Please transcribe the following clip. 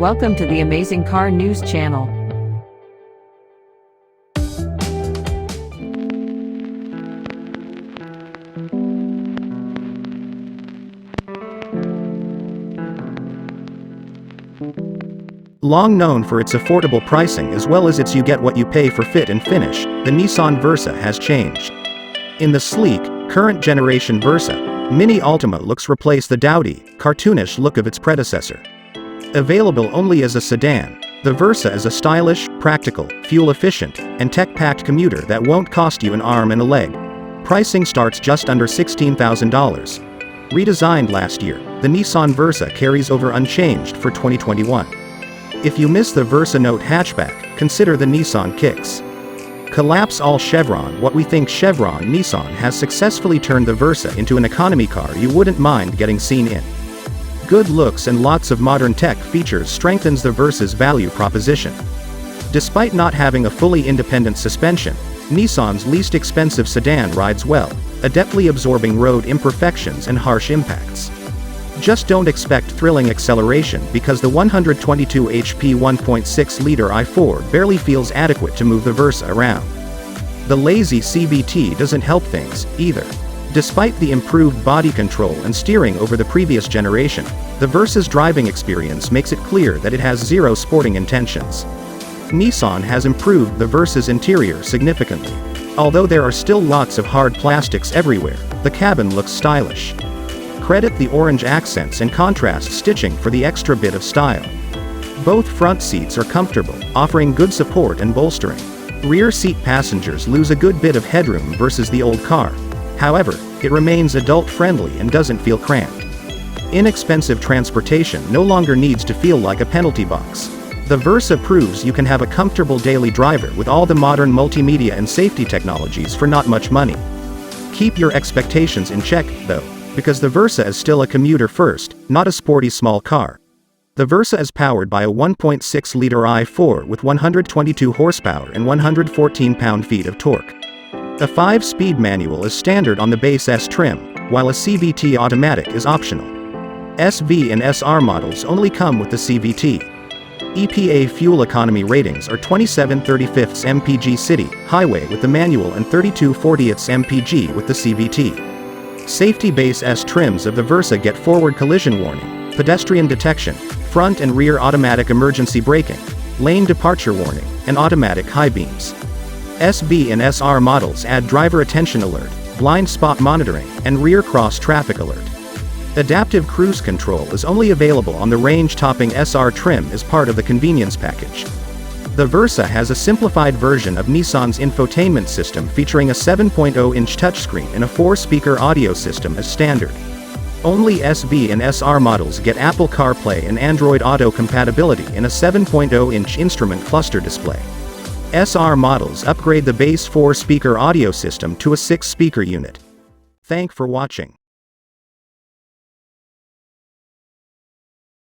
Welcome to the Amazing Car News channel. Long known for its affordable pricing as well as its you get what you pay for fit and finish, the Nissan Versa has changed. In the sleek, current generation Versa, mini-Altima looks replace the dowdy, cartoonish look of its predecessor. Available only as a sedan, the Versa is a stylish, practical, fuel-efficient, and tech-packed commuter that won't cost you an arm and a leg. Pricing starts just under $16,000. Redesigned last year, the Nissan Versa carries over unchanged for 2021. If you miss the Versa Note hatchback, consider the Nissan Kicks. Collapse all chevron. What we think chevron Nissan has successfully turned the Versa into an economy car you wouldn't mind getting seen in. Good looks and lots of modern tech features strengthens the Versa's value proposition. Despite not having a fully independent suspension, Nissan's least expensive sedan rides well, adeptly absorbing road imperfections and harsh impacts. Just don't expect thrilling acceleration because the 122 HP 1.6-liter i4 barely feels adequate to move the Versa around. The lazy CVT doesn't help things, either. Despite the improved body control and steering over the previous generation, the Versa's driving experience makes it clear that it has zero sporting intentions. Nissan has improved the Versa's interior significantly. Although there are still lots of hard plastics everywhere, the cabin looks stylish. Credit the orange accents and contrast stitching for the extra bit of style. Both front seats are comfortable, offering good support and bolstering. Rear seat passengers lose a good bit of headroom versus the old car. However, it remains adult-friendly and doesn't feel cramped. Inexpensive transportation no longer needs to feel like a penalty box. The Versa proves you can have a comfortable daily driver with all the modern multimedia and safety technologies for not much money. Keep your expectations in check, though, because the Versa is still a commuter first, not a sporty small car. The Versa is powered by a 1.6-liter i4 with 122 horsepower and 114 pound-feet of torque. A 5-speed manual is standard on the base S trim, while a CVT automatic is optional. SV and SR models only come with the CVT. EPA fuel economy ratings are 27/35 mpg city, highway with the manual and 32/40 mpg with the CVT. Safety base S trims of the Versa get forward collision warning, pedestrian detection, front and rear automatic emergency braking, lane departure warning, and automatic high beams. SV and SR models add driver attention alert, blind spot monitoring, and rear cross traffic alert. Adaptive cruise control is only available on the range-topping SR trim as part of the convenience package. The Versa has a simplified version of Nissan's infotainment system featuring a 7.0-inch touchscreen and a 4-speaker audio system as standard. Only SV and SR models get Apple CarPlay and Android Auto compatibility and a 7.0-inch instrument cluster display. SR models upgrade the base 4-speaker audio system to a 6-speaker unit. Thanks for watching.